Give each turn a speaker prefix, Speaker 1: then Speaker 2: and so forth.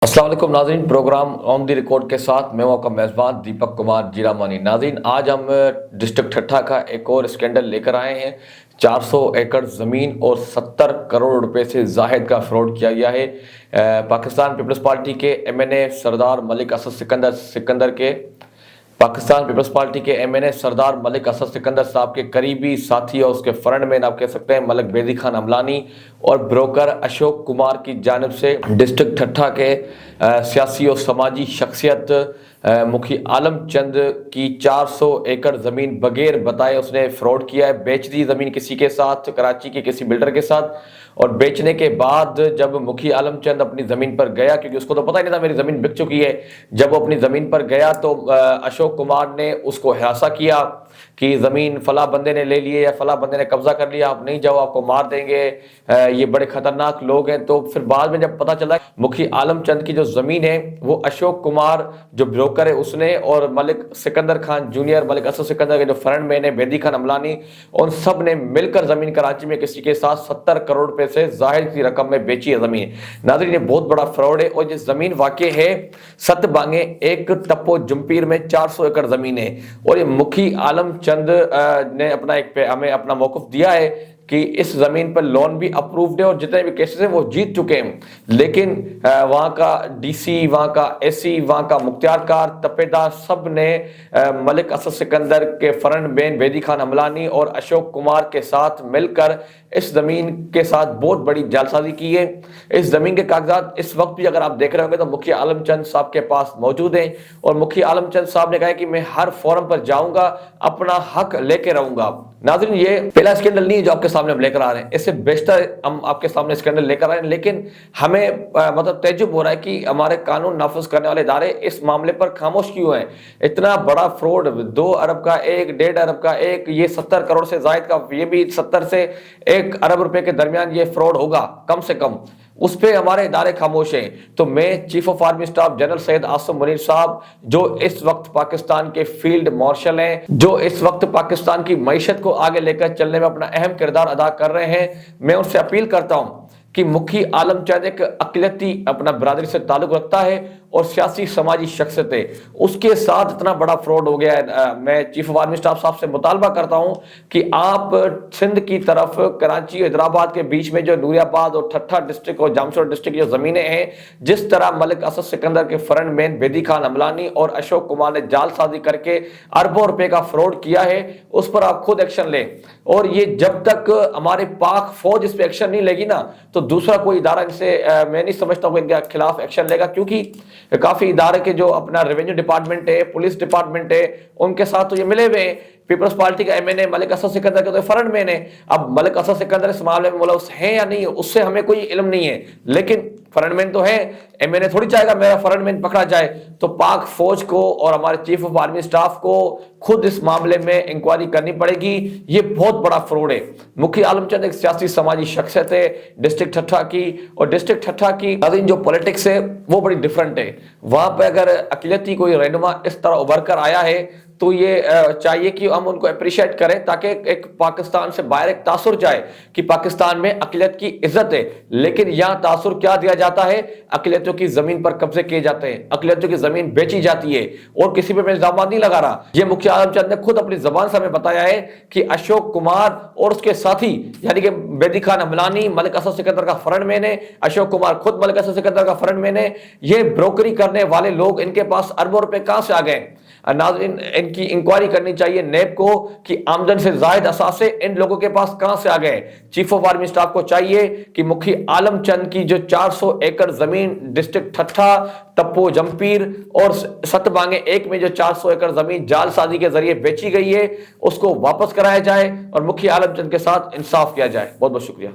Speaker 1: अस्सलाम वालेकुम नाज़रीन, प्रोग्राम ऑन दी रिकॉर्ड के साथ मैं हूं आपका मेज़बान दीपक कुमार जीरामानी। नाज़रीन, आज हम डिस्ट्रिक्ट ठट्ठा का एक और स्कैंडल लेकर आए हैं। 400 एकड़ ज़मीन और 70 करोड़ रुपए से ज़ाहिद का फ्रॉड किया गया है। पाकिस्तान पीपल्स पार्टी के एमएनए सरदार मलिक असद सिकंदर के पाकिस्तान पीपल्स पार्टी के एमएनए सरदार मलिक असद सिकंदर साहब के करीबी साथी और उसके फ्रेंड में आप कह सकते हैं मलिक बेदी खान अमलानी और ब्रोकर अशोक कुमार की जानिब से डिस्ट्रिक्ट ठट्ठा के सियासी और समाजी शख्सियत मुखी आलम चंद की 400 एकड़ ज़मीन बगैर बताए उसने फ्रॉड किया है। बेच दी ज़मीन किसी के साथ, कराची के किसी बिल्डर के साथ, और बेचने के बाद जब मुखी आलम चंद अपनी ज़मीन पर गया, क्योंकि उसको तो पता ही नहीं था मेरी ज़मीन बिक चुकी है, जब वो अपनी ज़मीन पर गया तो अशोक कुमार ने उसको हिरासा किया कि ज़मीन फला बंदे ने ले लिए या फला बंदे ने कब्जा कर लिया, आप नहीं जाओ, आपको मार देंगे, ये बड़े खतरनाक लोग हैं। तो फिर बाद में जब पता चला मुखी आलम चंद की जो ज़मीन है वो अशोक कुमार जो ब्रोकर है उसने और मलिक सिकंदर खान जूनियर, मलिक असद सिकंदर के जो फ्रेंड मैन है बेदी खान अमलानी, उन सब ने मिलकर ज़मीन कराची में किसी के साथ 70 करोड़ रुपए से जाहिर की रकम में बेची है ज़मीन। नाज़रीन, ये बहुत बड़ा फ्रॉड है और ये ज़मीन वाकई है सत बांगे एक टप्पो जुम्पीर में 400 एकड़ ज़मीन है। और ये मुखी आलम चंद ने हमें अपना मौक़िफ़ दिया है कि इस ज़मीन पर लोन भी अप्रूव्ड है और जितने भी केसेस हैं वो जीत चुके हैं, लेकिन वहाँ का डीसी, वहाँ का एसी, वहाँ का मुख्तियारकार, तपेदार सब ने मलिक असद सिकंदर के फ्रेंड बेन बेदी खान अमलानी और अशोक कुमार के साथ मिलकर इस ज़मीन के साथ बहुत बड़ी जालसाजी की है। इस ज़मीन के कागजात इस वक्त भी अगर आप देख रहे होंगे तो मुखी आलम चंद साहब के पास मौजूद हैं और मुखी आलम चंद साहब ने कहा कि मैं हर फोरम पर जाऊंगा, अपना हक लेके रहूंगा। नाज़रीन, ये पहला स्कैंडल नहीं है जो आपके सामने हम लेकर आ रहे हैं, इससे बेशतर हम आपके सामने स्कैंडल लेकर आ रहे हैं, लेकिन हमें मतलब तजुब हो रहा है कि हमारे कानून नाफिज करने वाले इदारे इस मामले पर खामोश क्यों हैं। इतना बड़ा फ्रॉड, 2 अरब का एक, 1.5 अरब का एक, ये 70 करोड़ से जायद का, ये भी 70 से 1 अरब रुपए के दरमियान ये फ्रॉड होगा कम से कम, उस पे हमारे इदारे खामोश हैं। तो मैं chief of army staff general Syed Asim Munir साहब, जो इस वक्त पाकिस्तान के फील्ड मार्शल हैं, जो इस वक्त पाकिस्तान की मईशत को आगे लेकर चलने में अपना अहम किरदार अदा कर रहे हैं, मैं उनसे अपील करता हूं कि मुखी आलम चंद एक अक़लियती अपना बरादरी से ताल्लुक रखता है और सियासी समाजी शख्सियत है, उसके साथ इतना बड़ा फ्रॉड हो गया है। मैं चीफ ऑफ आर्मी स्टाफ साहब से मुतालबा करता हूं कि आप सिंध की तरफ कराची और हैदराबाद के बीच में जो नूरियाबाद और ठट्ठा डिस्ट्रिक्ट और जामशोर डिस्ट्रिक्ट की जो ज़मीनें हैं, जिस तरह मलिक असद सिकंदर के फ्रेंड मैन बेदी खान अमलानी और अशोक कुमार ने जालसाजी करके अरबों रुपए का फ्रॉड किया है, उस पर आप खुद एक्शन लें। और ये जब तक हमारे पाक फौज इस पर एक्शन नहीं लेगी ना तो दूसरा कोई इदारा इनसे मैं नहीं समझता हूँ इनके खिलाफ एक्शन लेगा, क्योंकि काफी इदारे के जो अपना रेवेन्यू डिपार्टमेंट है, पुलिस डिपार्टमेंट है, उनके साथ तो ये मिले हुए हैं। पीपल्स पार्टी का एमएनए मलिक असद सिकंदर के तो फ्रेंड मैन है। अब मलिक असद सिकंदर इस मामले में मुलव्वस है या नहीं है उससे हमें कोई इल्म नहीं है, लेकिन फ्रेंड मैन तो है। एमएनए थोड़ी चाहेगा मेरा फ्रेंड मैन पकड़ा जाए। तो पाक फौज को और हमारे चीफ ऑफ आर्मी स्टाफ को खुद इस मामले में इंक्वायरी करनी पड़ेगी। ये बहुत बड़ा फ्रॉड है। मुखी आलम चंद एक सियासी समाजी शख्सियत है डिस्ट्रिक्ट ठट्ठा की, और डिस्ट्रिक्ट ठट्ठा की जो पॉलिटिक्स है वो बड़ी डिफरेंट है। वहां पर अगर अक़लियती कोई रहनुमा इस तरह उभर कर आया है तो ये चाहिए कि हम उनको अप्रिशिएट करें, ताकि एक पाकिस्तान से बाहर एक तासुर जाए कि पाकिस्तान में अक़लियत की इज्जत है। लेकिन यहाँ तासुर क्या दिया जाता है, अक़लियतों की जमीन पर कब्जे किए जाते हैं, अक़लियतों की जमीन बेची जाती है, और किसी पे मैं इल्जाम नहीं लगा रहा। ये मुखी आलम चंद ने खुद अपनी जबान से हमें बताया है कि अशोक कुमार और उसके साथी यानी कि बेदी खान अमलानी मलिक असद सिकंदर का फ्रेंड मैन है, अशोक कुमार खुद मलिक असद सिकंदर का फ्रेंड मैन है। ये ब्रोकरी करने वाले लोग, इनके पास अरबों रुपए कहां से आ गए। नाज़रीन, इनकी इंक्वायरी करनी चाहिए नेब को कि आमदन से जायद असासे इन लोगों के पास कहां से आ गए। चीफ ऑफ आर्मी स्टाफ को चाहिए कि मुखी आलम चंद की जो 400 एकड़ जमीन डिस्ट्रिक्ट ठट्ठा, टप्पो जमपीर और सतबांगे एक में जो 400 एकड़ जमीन जालसाजी के जरिए बेची गई है उसको वापस कराया जाए और मुखी आलम चंद के साथ इंसाफ किया जाए। बहुत बहुत शुक्रिया।